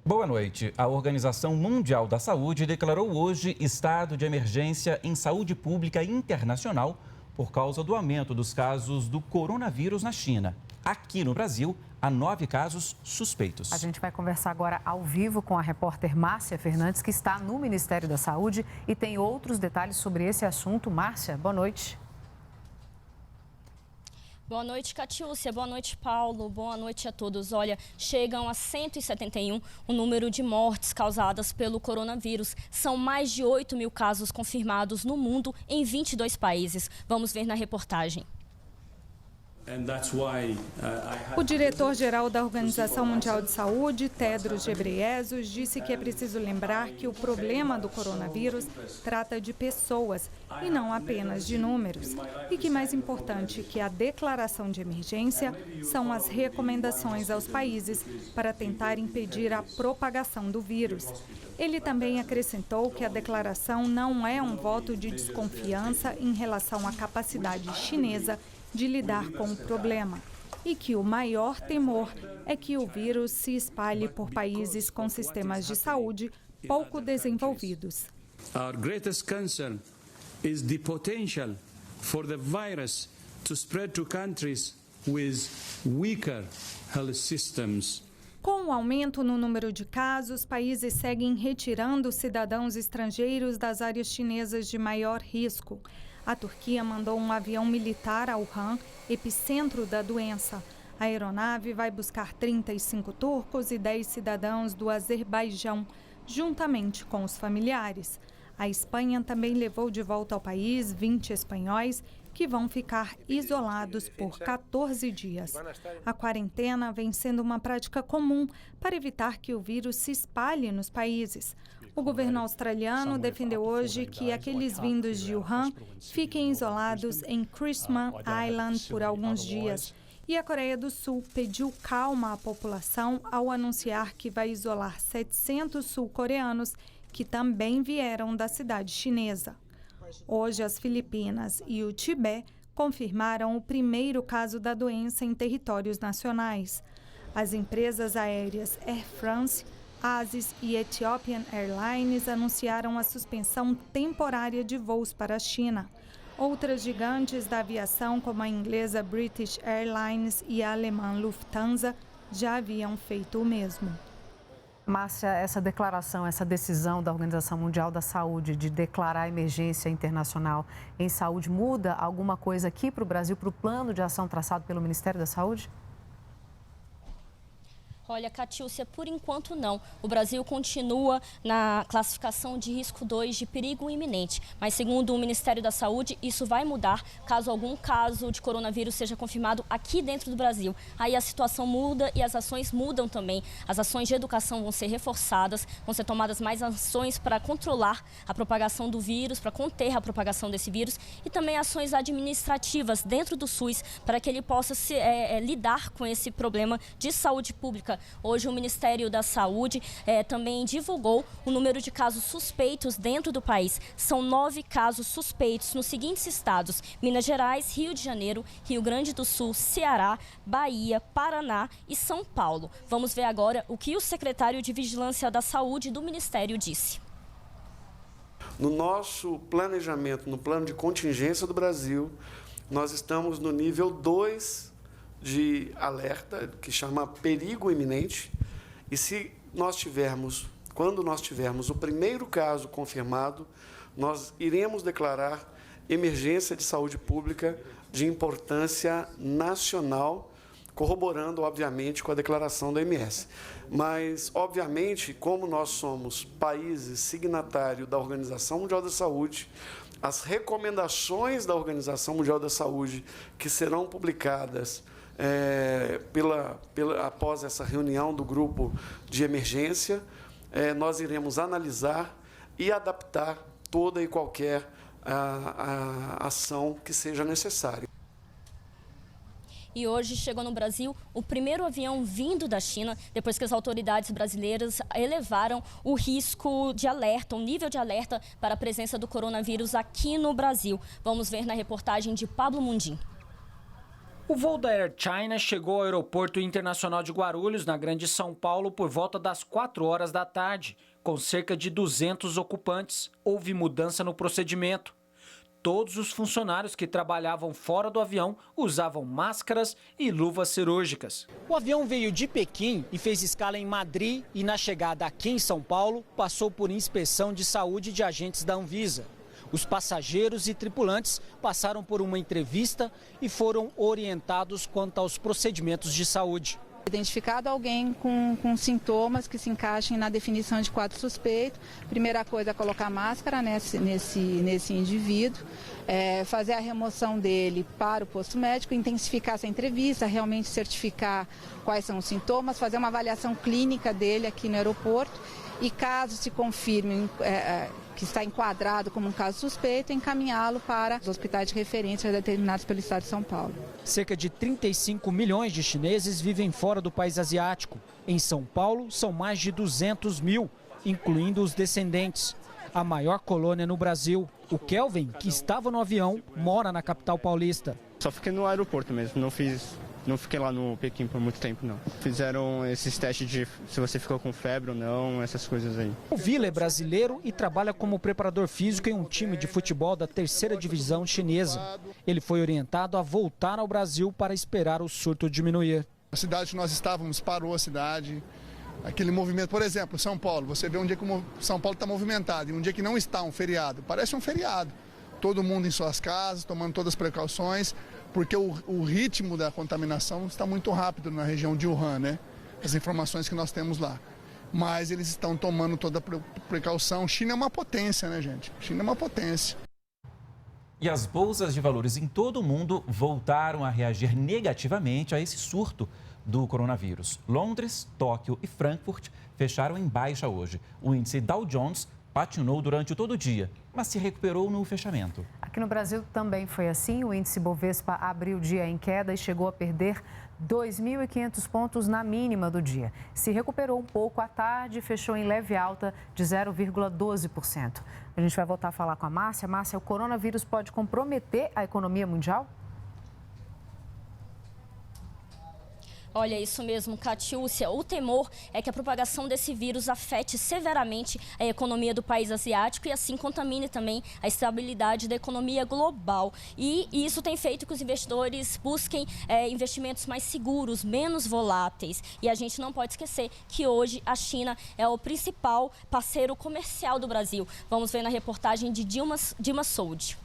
Boa noite. A Organização Mundial da Saúde declarou hoje estado de emergência em saúde pública internacional por causa do aumento dos casos do coronavírus na China. Aqui no Brasil, há 9 casos suspeitos. A gente vai conversar agora ao vivo com a repórter Márcia Fernandes, que está no Ministério da Saúde e tem outros detalhes sobre esse assunto. Márcia, boa noite. Boa noite, Catiúcia. Boa noite, Paulo. Boa noite a todos. Olha, chegam a 171 o número de mortes causadas pelo coronavírus. São mais de 8 mil casos confirmados no mundo em 22 países. Vamos ver na reportagem. O diretor-geral da Organização Mundial de Saúde, Tedros Ghebreyesus, disse que é preciso lembrar que o problema do coronavírus trata de pessoas e não apenas de números. E que mais importante que a declaração de emergência são as recomendações aos países para tentar impedir a propagação do vírus. Ele também acrescentou que a declaração não é um voto de desconfiança em relação à capacidade chinesa de lidar com o problema e que o maior temor é que o vírus se espalhe por países com sistemas de saúde pouco desenvolvidos. Our greatest concern is the potential for the virus to spread to countries with weaker health systems. Com o aumento no número de casos, países seguem retirando cidadãos estrangeiros das áreas chinesas de maior risco. A Turquia mandou um avião militar a Wuhan, epicentro da doença. A aeronave vai buscar 35 turcos e 10 cidadãos do Azerbaijão, juntamente com os familiares. A Espanha também levou de volta ao país 20 espanhóis que vão ficar isolados por 14 dias. A quarentena vem sendo uma prática comum para evitar que o vírus se espalhe nos países. O governo australiano defendeu hoje que aqueles vindos de Wuhan fiquem isolados em Christmas Island por alguns dias. E a Coreia do Sul pediu calma à população ao anunciar que vai isolar 700 sul-coreanos que também vieram da cidade chinesa. Hoje, as Filipinas e o Tibete confirmaram o primeiro caso da doença em territórios nacionais. As empresas aéreas Air France, Asis e Ethiopian Airlines anunciaram a suspensão temporária de voos para a China. Outras gigantes da aviação, como a inglesa British Airlines e a alemã Lufthansa, já haviam feito o mesmo. Márcia, essa declaração, essa decisão da Organização Mundial da Saúde de declarar emergência internacional em saúde muda alguma coisa aqui para o Brasil, para o plano de ação traçado pelo Ministério da Saúde? Olha, Catiúcia, por enquanto não. O Brasil continua na classificação de risco 2 de perigo iminente. Mas, segundo o Ministério da Saúde, isso vai mudar caso algum caso de coronavírus seja confirmado aqui dentro do Brasil. Aí a situação muda e as ações mudam também. As ações de educação vão ser reforçadas, vão ser tomadas mais ações para controlar a propagação do vírus, para conter a propagação desse vírus e também ações administrativas dentro do SUS para que ele possa lidar com esse problema de saúde pública. Hoje o Ministério da Saúde também divulgou o número de casos suspeitos dentro do país. São 9 casos suspeitos nos seguintes estados: Minas Gerais, Rio de Janeiro, Rio Grande do Sul, Ceará, Bahia, Paraná e São Paulo. Vamos ver agora o que o secretário de Vigilância da Saúde do Ministério disse. No nosso planejamento, no plano de contingência do Brasil, nós estamos no nível 2 de alerta, que chama perigo iminente, e quando nós tivermos o primeiro caso confirmado, nós iremos declarar emergência de saúde pública de importância nacional, corroborando, obviamente, com a declaração da OMS. Mas, obviamente, como nós somos países signatários da Organização Mundial da Saúde, as recomendações da Organização Mundial da Saúde, que serão publicadas após essa reunião do grupo de emergência, nós iremos analisar e adaptar toda e qualquer ação que seja necessária. E hoje chegou no Brasil o primeiro avião vindo da China, depois que as autoridades brasileiras elevaram o risco de alerta, o nível de alerta para a presença do coronavírus aqui no Brasil. Vamos ver na reportagem de Pablo Mundim. O voo da Air China chegou ao Aeroporto Internacional de Guarulhos, na Grande São Paulo, por volta das 4 horas da tarde, com cerca de 200 ocupantes. Houve mudança no procedimento. Todos os funcionários que trabalhavam fora do avião usavam máscaras e luvas cirúrgicas. O avião veio de Pequim e fez escala em Madrid e, na chegada aqui em São Paulo, passou por inspeção de saúde de agentes da Anvisa. Os passageiros e tripulantes passaram por uma entrevista e foram orientados quanto aos procedimentos de saúde. Identificado alguém com sintomas que se encaixem na definição de quadro suspeito, primeira coisa é colocar máscara nesse indivíduo, fazer a remoção dele para o posto médico, intensificar essa entrevista, realmente certificar quais são os sintomas, fazer uma avaliação clínica dele aqui no aeroporto e, caso se confirme que está enquadrado como um caso suspeito, encaminhá-lo para os hospitais de referência determinados pelo Estado de São Paulo. Cerca de 35 milhões de chineses vivem fora do país asiático. Em São Paulo, são mais de 200 mil, incluindo os descendentes. A maior colônia no Brasil. O Kelvin, que estava no avião, mora na capital paulista. Só fiquei no aeroporto mesmo, não fiquei lá no Pequim por muito tempo, não. Fizeram esses testes de se você ficou com febre ou não, essas coisas aí. O Vila é brasileiro e trabalha como preparador físico em um time de futebol da 3ª divisão chinesa. Ele foi orientado a voltar ao Brasil para esperar o surto diminuir. A cidade que nós estávamos parou a cidade. Aquele movimento, por exemplo, São Paulo. Você vê um dia que São Paulo está movimentado e um dia que não está um feriado. Parece um feriado. Todo mundo em suas casas, tomando todas as precauções, porque o ritmo da contaminação está muito rápido na região de Wuhan, né? As informações que nós temos lá. Mas eles estão tomando toda a precaução. China é uma potência, né, gente? China é uma potência. E as bolsas de valores em todo o mundo voltaram a reagir negativamente a esse surto do coronavírus. Londres, Tóquio e Frankfurt fecharam em baixa hoje. O índice Dow Jones patinou durante todo o dia, mas se recuperou no fechamento. Aqui no Brasil também foi assim. O índice Bovespa abriu o dia em queda e chegou a perder 2.500 pontos na mínima do dia. Se recuperou um pouco à tarde e fechou em leve alta de 0,12%. A gente vai voltar a falar com a Márcia. Márcia, o coronavírus pode comprometer a economia mundial? Olha, isso mesmo, Catiúcia. O temor é que a propagação desse vírus afete severamente a economia do país asiático e assim contamine também a estabilidade da economia global. E isso tem feito que os investidores busquem investimentos mais seguros, menos voláteis. E a gente não pode esquecer que hoje a China é o principal parceiro comercial do Brasil. Vamos ver na reportagem de Dima Sold.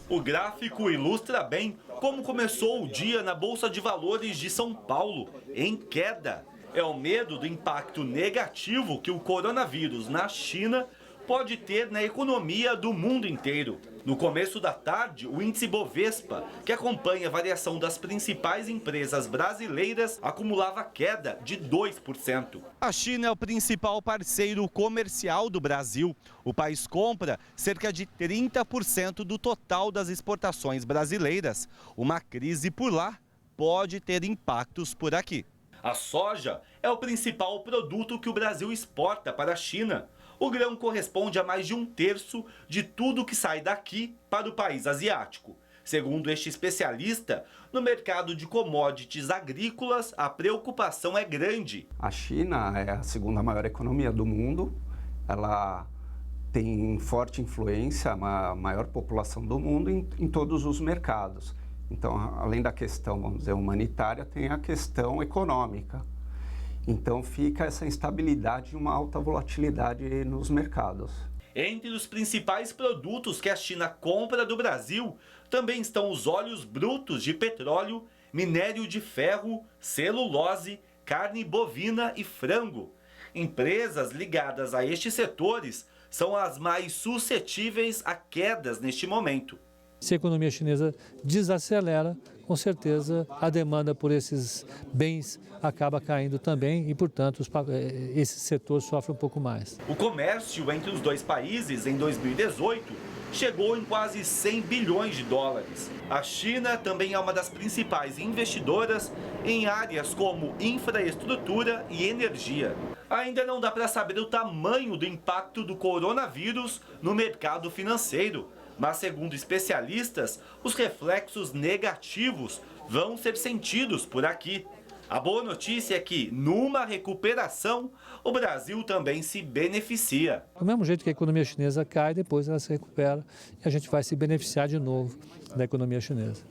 O gráfico ilustra bem como começou o dia na Bolsa de Valores de São Paulo, em queda. É o medo do impacto negativo que o coronavírus na China pode ter na economia do mundo inteiro. No começo da tarde, o índice Bovespa, que acompanha a variação das principais empresas brasileiras, acumulava queda de 2%. A China é o principal parceiro comercial do Brasil. O país compra cerca de 30% do total das exportações brasileiras. Uma crise por lá pode ter impactos por aqui. A soja é o principal produto que o Brasil exporta para a China. O grão corresponde a mais de 1/3 de tudo que sai daqui para o país asiático. Segundo este especialista, no mercado de commodities agrícolas, a preocupação é grande. A China é a segunda maior economia do mundo, ela tem forte influência, a maior população do mundo em todos os mercados. Então, além da questão, vamos dizer, humanitária, tem a questão econômica. Então fica essa instabilidade e uma alta volatilidade nos mercados. Entre os principais produtos que a China compra do Brasil, também estão os óleos brutos de petróleo, minério de ferro, celulose, carne bovina e frango. Empresas ligadas a estes setores são as mais suscetíveis a quedas neste momento. Se a economia chinesa desacelera, com certeza a demanda por esses bens acaba caindo também e, portanto, esse setor sofre um pouco mais. O comércio entre os dois países em 2018 chegou em quase 100 bilhões de dólares. A China também é uma das principais investidoras em áreas como infraestrutura e energia. Ainda não dá para saber o tamanho do impacto do coronavírus no mercado financeiro, Mas, segundo especialistas, os reflexos negativos vão ser sentidos por aqui. A boa notícia é que, numa recuperação, o Brasil também se beneficia. Do mesmo jeito que a economia chinesa cai, depois ela se recupera e a gente vai se beneficiar de novo da economia chinesa.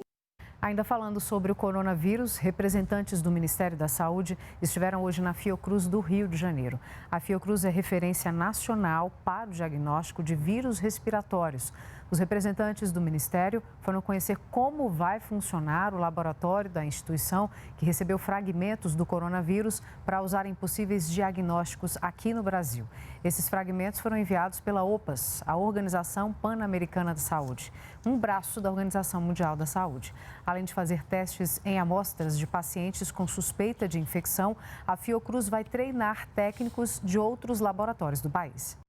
Ainda falando sobre o coronavírus, representantes do Ministério da Saúde estiveram hoje na Fiocruz do Rio de Janeiro. A Fiocruz é referência nacional para o diagnóstico de vírus respiratórios. Os representantes do Ministério foram conhecer como vai funcionar o laboratório da instituição, que recebeu fragmentos do coronavírus para usar em possíveis diagnósticos aqui no Brasil. Esses fragmentos foram enviados pela OPAS, a Organização Pan-Americana da Saúde, um braço da Organização Mundial da Saúde. Além de fazer testes em amostras de pacientes com suspeita de infecção, a Fiocruz vai treinar técnicos de outros laboratórios do país.